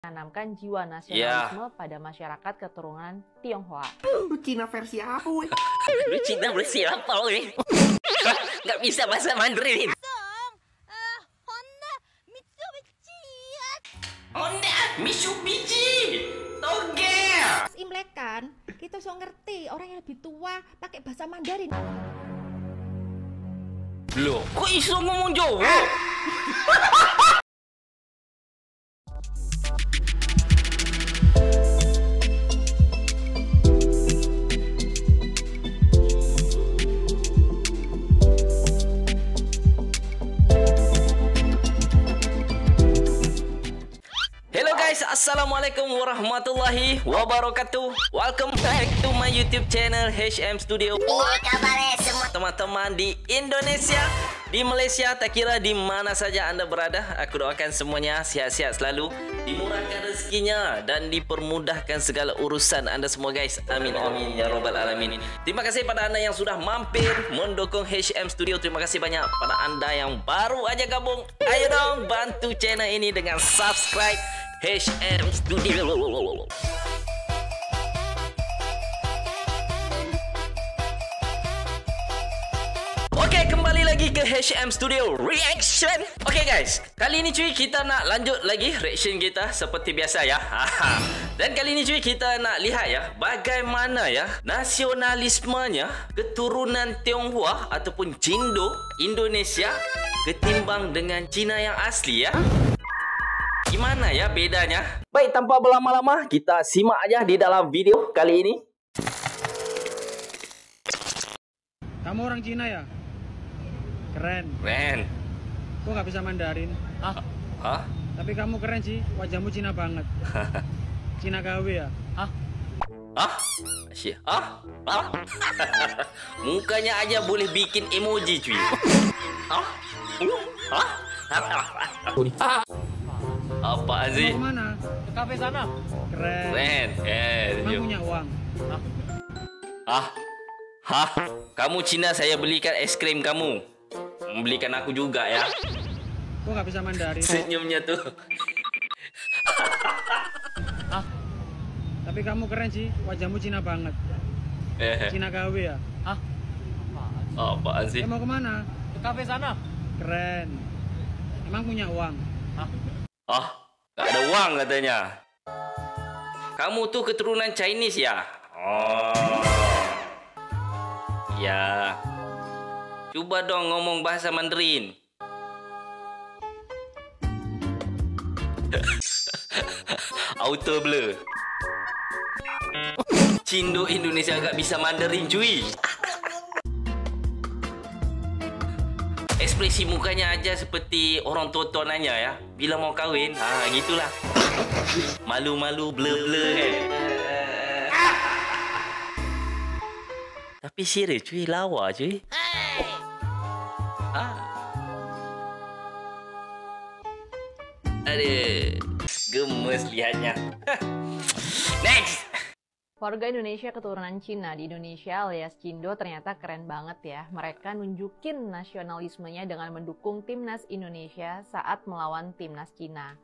menanamkan jiwa nasionalisme pada masyarakat keturunan Tionghoa. Lu Cina versi apa, weh? Lu Cina versi apa, weh? Nggak bisa bahasa Mandarin. Honda Mitsubishi Toge. Imlek kan, kita so ngerti orang yang lebih tua pakai bahasa Mandarin. Loh, kok iso ngomong Jawa? Assalamualaikum warahmatullahi wabarakatuh. Welcome back to my YouTube channel HM Studio. Apa kabar semua teman-teman di Indonesia, di Malaysia, tak kira di mana saja anda berada, aku doakan semuanya sihat-sihat selalu, dimurahkan rezekinya dan dipermudahkan segala urusan anda semua guys. Amin amin ya robbal alamin. Terima kasih pada anda yang sudah mampir mendukung HM Studio. Terima kasih banyak pada anda yang baru aja gabung. Ayo dong bantu channel ini dengan subscribe HM Studio. Oke, kembali lagi ke HM Studio Reaction. Oke guys, kali ini cuy kita nak lanjut lagi reaction kita seperti biasa ya. Dan kali ini cuy kita nak lihat ya bagaimana ya nasionalismenya keturunan Tionghoa ataupun Cindo Indonesia ketimbang dengan Cina yang asli ya. Gimana ya bedanya? Baik, tanpa berlama-lama kita simak aja di dalam video kali ini. Kamu orang Cina ya? Keren. Keren. Kok nggak bisa Mandarin? Hah? Tapi kamu keren sih, wajahmu Cina banget. Cina KW ya? Asyik. Mukanya aja boleh bikin emoji cuy. Apa sih? Mau kemana? Ke kafe sana. Keren. Emang punya uang? Kamu Cina, saya belikan es krim kamu. Belikan aku juga ya. Kok nggak bisa Mandarin? Senyumnya tuh. Tapi kamu keren sih, wajahmu Cina banget. Cina KW ya? Apaan sih? Mau kemana? Ke kafe sana. Keren. Emang punya uang? Gak ada uang katanya. Kamu tuh keturunan Chinese ya? Ya. Coba dong ngomong bahasa Mandarin. Auto blur. Cindo Indonesia gak bisa Mandarin cuy. Ekspresi mukanya aja seperti orang tua-tua nanya ya, bila mau kahwin. Gitulah. Malu-malu, blur-blur kan. Tapi serius cuy, lawa cuy. Aduh, gemes lihatnya. Next. Warga Indonesia keturunan Cina di Indonesia alias Cindo ternyata keren banget ya. Mereka nunjukin nasionalismenya dengan mendukung timnas Indonesia saat melawan timnas Cina.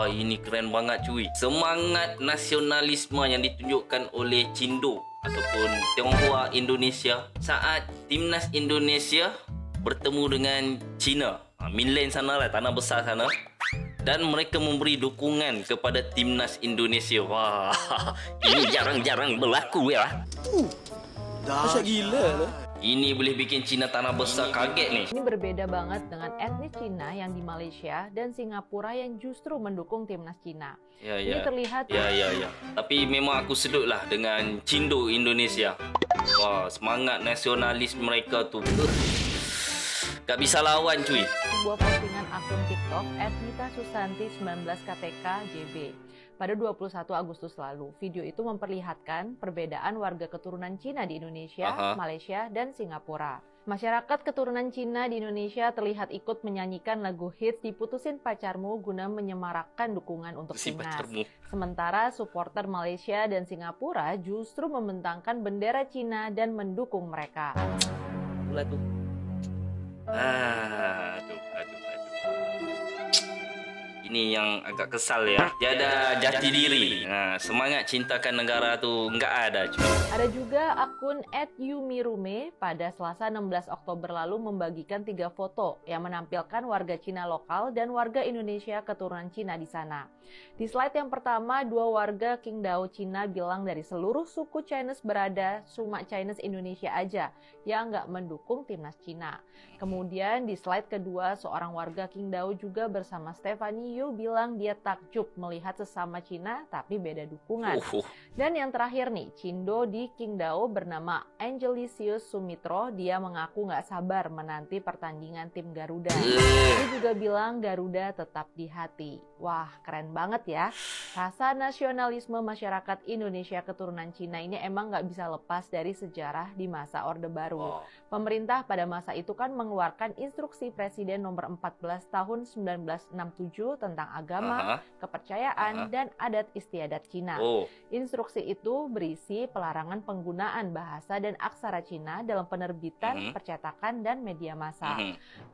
Ini keren banget cuy. Semangat nasionalisme yang ditunjukkan oleh Cindo ataupun Tionghoa Indonesia saat timnas Indonesia bertemu dengan Cina. Mainland sana lah, tanah besar sana. Dan mereka memberi dukungan kepada timnas Indonesia. Wah, ini jarang-jarang berlaku ya. Masa gila lah. Ini boleh bikin Cina tanah besar kaget nih. Ini berbeda banget dengan etnis Cina yang di Malaysia dan Singapura yang justru mendukung timnas Cina. Ini terlihat. Ya. Tapi memang aku sedut lah dengan Cindo Indonesia. Wah, semangat nasionalis mereka tuh. Gak bisa lawan cuy. Sebuah postingan akun TikTok @nitasusanti19KTK.jb pada 21 Agustus lalu. Video itu memperlihatkan perbedaan warga keturunan Cina di Indonesia, Malaysia, dan Singapura. Masyarakat keturunan Cina di Indonesia terlihat ikut menyanyikan lagu hits Diputusin Pacarmu guna menyemarakkan dukungan untuk timnas. Sementara supporter Malaysia dan Singapura justru membentangkan bendera Cina dan mendukung mereka. Aduh. Ini yang agak kesal ya. Tiada jati diri. Nah, semangat cintakan negara tu enggak ada. Ada juga akun @yumirume pada Selasa 16 Oktober lalu membagikan 3 foto yang menampilkan warga Cina lokal dan warga Indonesia keturunan Cina di sana. Di slide yang pertama, 2 warga Qingdao Cina bilang dari seluruh suku Chinese berada cuma Chinese Indonesia aja yang nggak mendukung timnas Cina. Kemudian di slide kedua, seorang warga Qingdao juga bersama Stephanie Yu bilang dia takjub melihat sesama Cina tapi beda dukungan. Dan yang terakhir nih, Cindo di Qingdao bernama Angelisius Sumitro, dia mengaku nggak sabar menanti pertandingan tim Garuda. Dia juga bilang Garuda tetap di hati. Wah, keren banget ya. Rasa nasionalisme masyarakat Indonesia keturunan Cina ini emang nggak bisa lepas dari sejarah di masa Orde Baru. Pemerintah pada masa itu kan mengeluarkan instruksi Presiden nomor 14 tahun 1967 tentang agama, kepercayaan, dan adat istiadat Cina. Instruksi itu berisi pelarangan penggunaan bahasa dan aksara Cina dalam penerbitan, percetakan, dan media massa.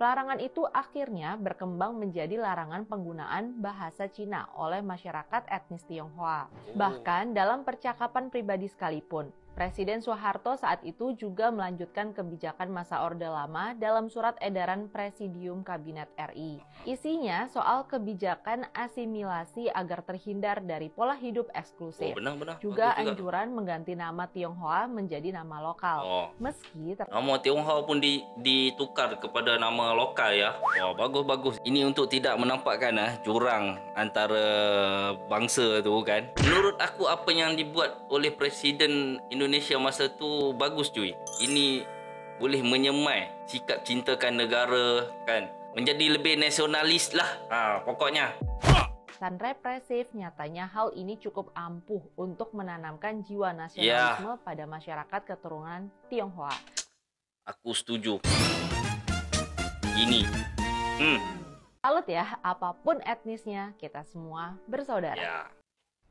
Pelarangan itu akhirnya berkembang menjadi larangan penggunaan bahasa Cina oleh masyarakat etnis Tionghoa. Bahkan dalam percakapan pribadi sekalipun, Presiden Soeharto saat itu juga melanjutkan kebijakan masa Orde Lama dalam surat edaran Presidium Kabinet RI. Isinya soal kebijakan asimilasi agar terhindar dari pola hidup eksklusif. Juga anjuran mengganti nama Tionghoa menjadi nama lokal. Meski nama Tionghoa pun ditukar kepada nama lokal ya. Bagus-bagus. Ini untuk tidak menampakkan jurang antara bangsa tu kan. Menurut aku apa yang dibuat oleh Presiden Indonesia masa tu bagus cuy. Ini boleh menyemai sikap cintakan negara kan. Menjadi lebih nasionalis lah. Pokoknya. Pesan represif, nyatanya hal ini cukup ampuh untuk menanamkan jiwa nasionalisme pada masyarakat keturunan Tionghoa. Aku setuju. Ini. Salut ya, apapun etnisnya, kita semua bersaudara.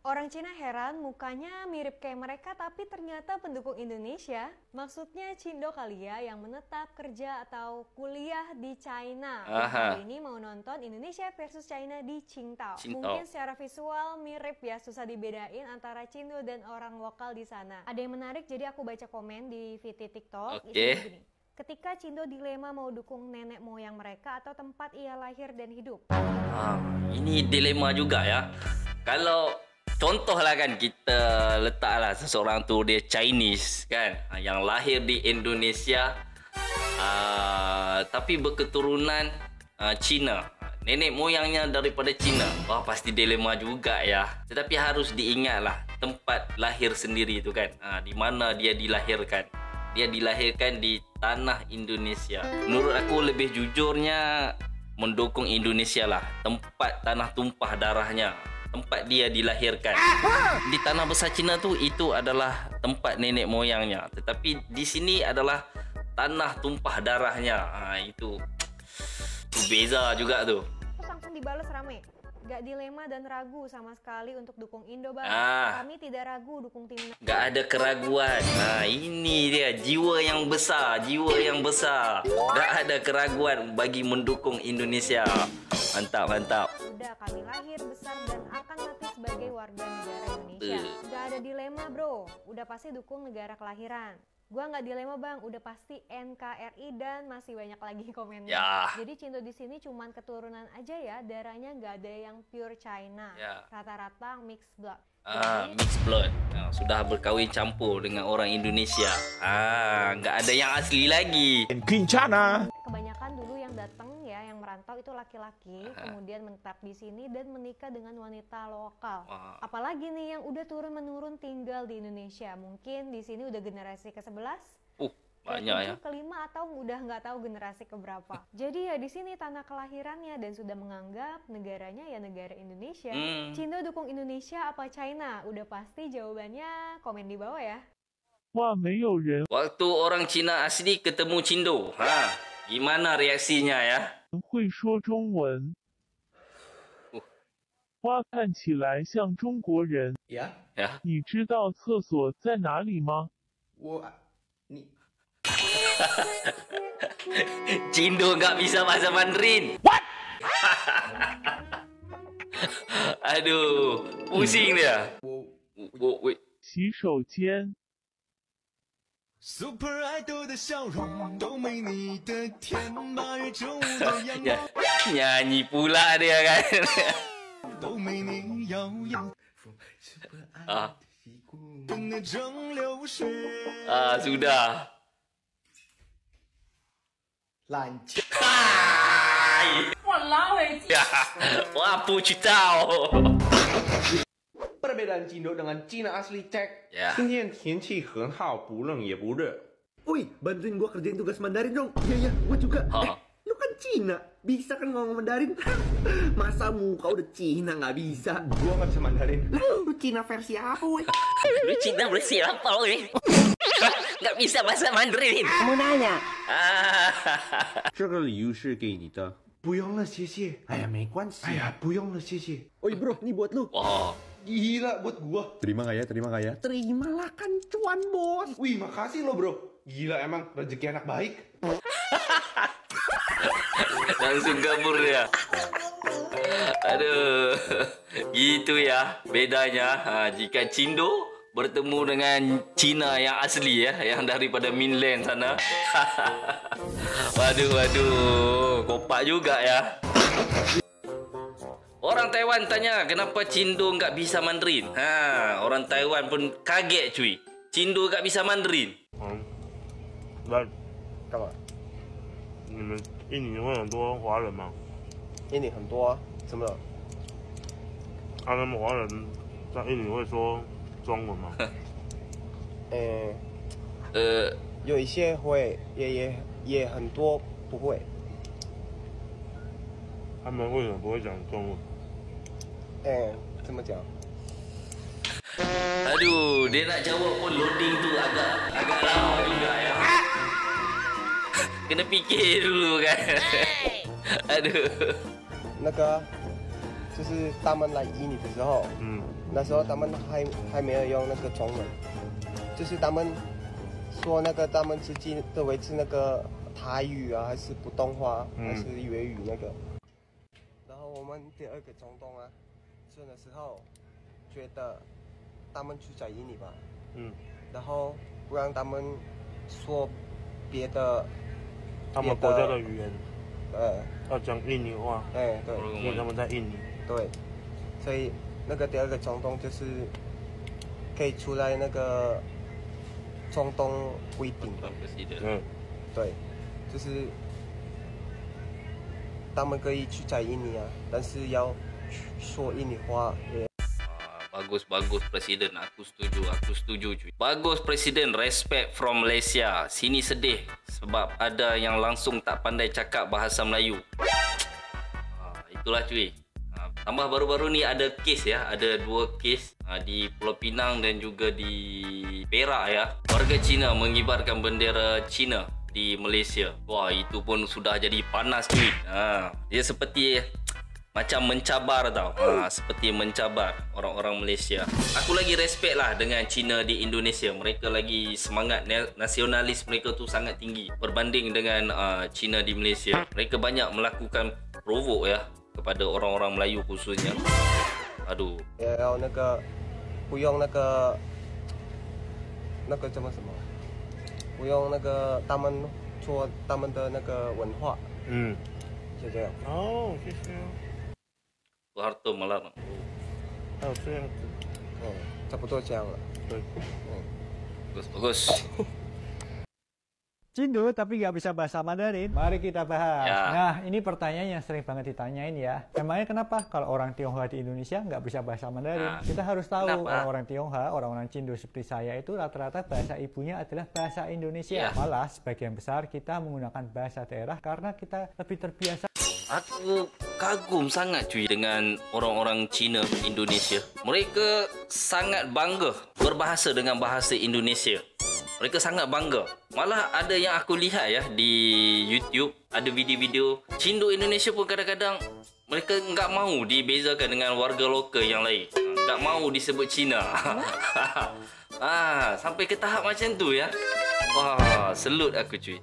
Orang Cina heran mukanya mirip kayak mereka tapi ternyata pendukung Indonesia. Maksudnya Cindo kali ya yang menetap kerja atau kuliah di China. Kali ini mau nonton Indonesia versus China di Qingdao. Mungkin secara visual mirip ya, susah dibedain antara Cindo dan orang lokal di sana. Ada yang menarik, jadi aku baca komen di VT TikTok. Isinya gini. Ketika Cindo dilema mau dukung nenek moyang mereka atau tempat ia lahir dan hidup. Ini dilema juga ya. Kalau contohlah kan kita letaklah seseorang tu dia Chinese kan, yang lahir di Indonesia tapi berketurunan Cina, nenek moyangnya daripada Cina. Pasti dilema juga ya. Tetapi harus diingatlah tempat lahir sendiri itu kan, di mana dia dilahirkan. Dia dilahirkan di tanah Indonesia. Menurut aku lebih jujurnya mendukung Indonesia lah, tempat tanah tumpah darahnya, tempat dia dilahirkan. Di tanah besar Cina tu itu adalah tempat nenek moyangnya, tetapi di sini adalah tanah tumpah darahnya. Itu beza juga tu. Terus langsung dibalas rame. Gak dilema dan ragu sama sekali untuk dukung Indo bang. Kami tidak ragu dukung timnas. Gak ada keraguan. Ini dia jiwa yang besar, jiwa yang besar. Gak ada keraguan bagi mendukung Indonesia. Mantap, mantap. Udah, kami lahir, besar, dan akan mati sebagai warga negara Indonesia. Gak ada dilema bro, udah pasti dukung negara kelahiran. Gua nggak dilema bang, udah pasti NKRI dan masih banyak lagi komennya. Jadi Cindo di sini cuman keturunan aja ya, darahnya nggak ada yang pure China. Rata-rata mixed blood. Mixed blood. Sudah berkahwin campur dengan orang Indonesia. Nggak ada yang asli lagi. Kincana. Kebanyakan dulu yang datang ya, yang merantau itu laki-laki, kemudian menetap di sini dan menikah dengan wanita lokal. Apalagi nih yang udah turun-menurun tinggal di Indonesia. Mungkin di sini udah generasi ke-11. Banyak ya. Kelima atau udah nggak tahu generasi keberapa. Jadi ya di sini tanah kelahirannya dan sudah menganggap negaranya ya negara Indonesia. Cindo dukung Indonesia apa China? Udah pasti jawabannya komen di bawah ya. Waktu orang Cina asli ketemu Cindo, gimana reaksinya ya? 会说中文。花看起来像中国人。Ya? 你知道厕所在哪里吗？ Cindo nggak bisa bahasa Mandarin. What? Aduh, pusing dia. 洗手间， Super Idol 的笑容都没你的甜，8月正午的阳光 Nyanyi pula dia kan. 都没你耀眼。啊跟那蒸馏水。 sudah. 烂枪。 Wah, apa tahu. Perbedaan Cindo dengan Cina asli cek. Ya. 今天天气很好，不冷也不热。 Woi, bantuin gua kerjain tugas Mandarin dong. Iya, gua juga. Ha. Lu kan Cina, bisa kan ngomong Mandarin? Masa muka udah Cina nggak bisa? Gua nggak bisa Mandarin. Lu Cina versi apa, woi? Lu Cina versi apa, weh? Nggak bisa bahasa Mandarin. Mau nanya. 这个礼物是给你的。不用了，谢谢。哎呀，没关系。哎呀，不用了，谢谢。 Oi bro, ini buat lu. Wah, Gila buat gua. Terima nggak ya? Terima nggak ya? Terimalah kan cuan bos. Wih, makasih lo bro. Gila emang rezeki anak baik. langsung kabur dia. Aduh, gitu ya bedanya. Jika Cindo bertemu dengan Cina yang asli ya, yang daripada mainland sana. Waduh, kopak juga ya. Orang Taiwan tanya kenapa Cindo nggak bisa Mandarin. Orang Taiwan pun kaget cuy. Cindo nggak bisa Mandarin. 那干嘛？你们印尼会很多华人吗？印尼很多啊，怎么了？他们华人在印尼会说中文吗？有一些会，也很多不会。他们为什么不会讲中文？怎么讲？ Aduh, dia nak jawab pun loading tu agak lama juga ya. Kena fikir dulu kan. Aduh. 那个就是他们来印尼的时候，那时候他们还没有用那个中文，就是他们说那个他们自己的维持那个台语啊，还是普通话，还是粤语那个。然后我们第二个中东啊，去的时候觉得他们去在印尼吧，然后不让他们说别的，他们国家的语言， 要讲印尼话，对，因为他们在印尼，对，所以那个第二个中东就是可以出来那个中东规定，对，就是他们可以去在印尼啊，但是要说印尼话。 Bagus Presiden, aku setuju cuy. Bagus Presiden, respect from Malaysia. Sini sedih sebab ada yang langsung tak pandai cakap bahasa Melayu. Itulah cuy. Tambah baru-baru ni ada kes ya, ada 2 kes di Pulau Pinang dan juga di Perak ya. Warga Cina mengibarkan bendera Cina di Malaysia. Wah, itu pun sudah jadi panas cuy. Dia seperti macam mencabar tau. Seperti mencabar orang-orang Malaysia. Aku lagi respect lah dengan Cina di Indonesia. Mereka lagi semangat nasionalis mereka tu sangat tinggi berbanding dengan Cina di Malaysia. Mereka banyak melakukan provok ya kepada orang-orang Melayu khususnya. Aduh. 要那个不用那个叫什么？不用那个他们说他们的那个文化。就这样。哦，谢谢。 Soeharto melarang. 还有这样子，差不多这样了。对，bagus. Cindo tapi nggak bisa bahasa Mandarin. Mari kita bahas. Ya. Nah, ini pertanyaan yang sering banget ditanyain ya. Emangnya kenapa kalau orang Tionghoa di Indonesia nggak bisa bahasa Mandarin? Kita harus tahu orang-orang Tionghoa, orang-orang Cindo seperti saya itu rata-rata bahasa ibunya adalah bahasa Indonesia. Malah sebagian besar kita menggunakan bahasa daerah karena kita lebih terbiasa. Aku kagum sangat cuy dengan orang-orang Cina Indonesia. Mereka sangat bangga berbahasa dengan bahasa Indonesia. Mereka sangat bangga. Malah ada yang aku lihat ya di YouTube, ada video-video Cindo Indonesia pun kadang-kadang mereka nggak mau dibezakan dengan warga lokal yang lain. Nggak mau disebut Cina. Sampai ke tahap macam tu ya. Wah, selut aku cuy.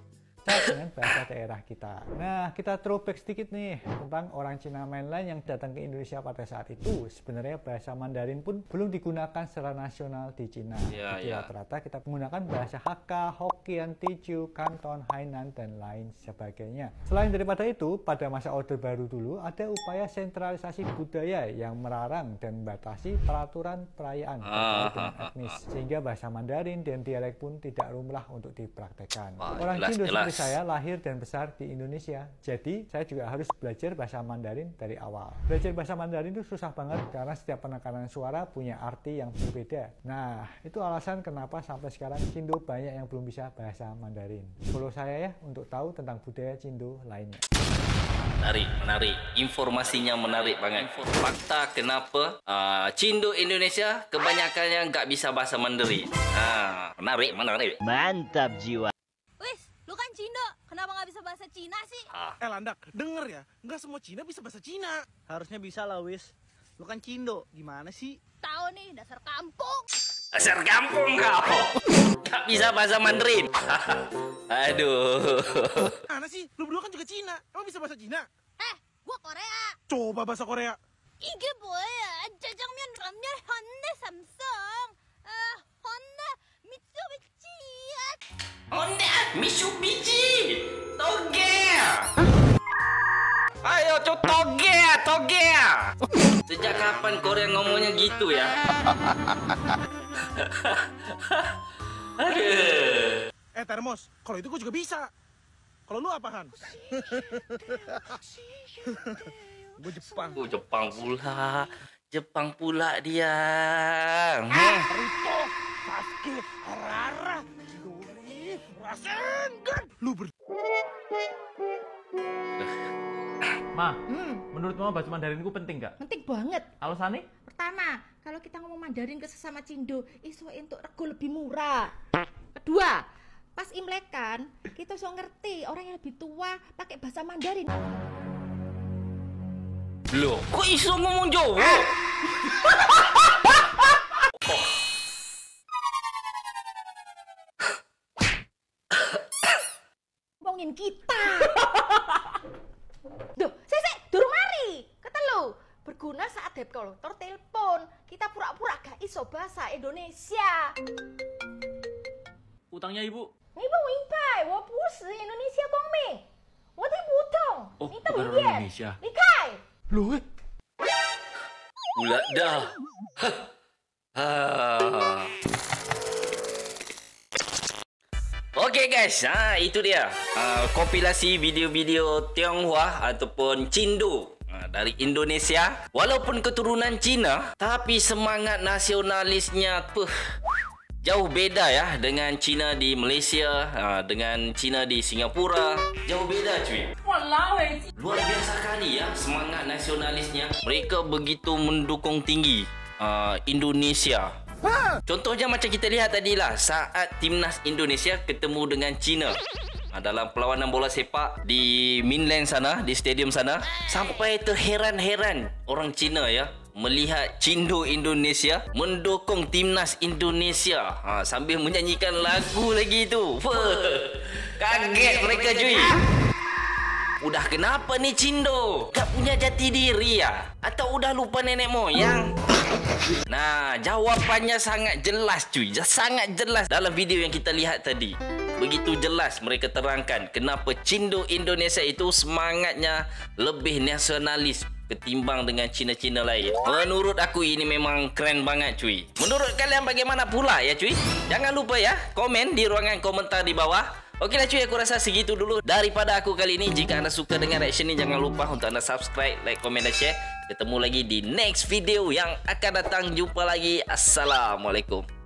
dengan bahasa daerah kita. Nah, kita throwback sedikit nih tentang orang Cina mainland yang datang ke Indonesia pada saat itu. Sebenarnya bahasa Mandarin pun belum digunakan secara nasional di Cina. Jadi rata-rata kita menggunakan bahasa Hakka, Hokkien, Teochew, Kanton, Hainan, dan lain sebagainya. Selain daripada itu, pada masa Orde Baru dulu ada upaya sentralisasi budaya yang melarang dan membatasi peraturan perayaan terkait dengan etnis, sehingga bahasa Mandarin dan dialek pun tidak lumrah untuk dipraktekkan. Orang Cindo seperti saya lahir dan besar di Indonesia, jadi saya juga harus belajar bahasa Mandarin dari awal. Belajar bahasa Mandarin itu susah banget karena setiap penekanan suara punya arti yang berbeda. Nah, itu alasan kenapa sampai sekarang Cindo banyak yang belum bisa bahasa Mandarin. Follow saya ya untuk tahu tentang budaya Cindo lainnya. Menarik. Informasinya menarik banget. Fakta kenapa Cindo Indonesia kebanyakannya nggak bisa bahasa Mandarin. Menarik. Mantap jiwa. Wis, lu kan Cindo, kenapa nggak bisa bahasa Cina sih? Landak, denger ya, nggak semua Cina bisa bahasa Cina. Harusnya bisa lah, Wis. Lu kan Cindo, gimana sih? Tahu nih, dasar kampung. Dasar kampung kau. Tak bisa bahasa Mandarin. Aduh. Mana sih? Lu berdua kan juga Cina. Emang bisa bahasa Cina? Gua Korea. Coba bahasa Korea. 이게 뭐야? 짜장면, 라면, 헌데, 삼성. 헌다, 미쓰비시. Honda, Mitsubishi, toge. Ayo, toge. Sejak kapan Korea ngomongnya gitu ya? Aduh. Termos, kalau itu gue juga bisa. Kalau lu apaan? Gue Jepang. Jepang pula dia. Naruto, Sasuke, Harara, Chidori, Rasengan. Lu Ma, menurut Mama bahasa Mandarin itu penting nggak? Penting banget. Alasannya? Pertama, kalau kita ngomong Mandarin ke sesama Cindo, iso untuk rego lebih murah. Kedua, pas Imlekan, kita so ngerti orang yang lebih tua pakai bahasa Mandarin. Loh, kok iso ngomong Jawa? Ngomongin kita. Duh, sik, durung mari. Kata lu, berguna saat debt collector telepon. Kita pura-pura gak iso bahasa Indonesia. Utangnya Ibu? 你问我100，我不是Indonesia公民，我听不懂。你等一眼，离开。Loh, pula dah. Okey guys, itu dia kompilasi video-video Tionghoa ataupun Cindo dari Indonesia. Walaupun keturunan Cina, tapi semangat nasionalisnya jauh beda ya dengan Cina di Malaysia, dengan Cina di Singapura. Jauh beda cuy. Luar biasa kali ya semangat nasionalisnya. Mereka begitu mendukung tinggi Indonesia. Contohnya macam kita lihat tadi lah, saat timnas Indonesia ketemu dengan Cina dalam perlawanan bola sepak di mainland sana, di stadium sana, sampai terheran-heran orang Cina ya melihat Cindo Indonesia mendukung timnas Indonesia sambil menyanyikan lagu lagi tu. Kaget mereka cuy. Udah kenapa nih Cindo? Gak punya jati diri ya? Atau udah lupa nenek moyang? Nah, jawapannya sangat jelas cuy. Sangat jelas dalam video yang kita lihat tadi. Begitu jelas mereka terangkan kenapa Cindo Indonesia itu semangatnya lebih nasionalis ketimbang dengan Cina-Cina lain. Menurut aku ini memang keren banget cuy. Menurut kalian bagaimana pula ya cuy? Jangan lupa ya komen di ruangan komentar di bawah. Okeylah cuy, aku rasa segitu dulu daripada aku kali ini. Jika anda suka dengan reaction ini, jangan lupa untuk anda subscribe, like, komen dan share. Ketemu lagi di next video yang akan datang. Jumpa lagi. Assalamualaikum.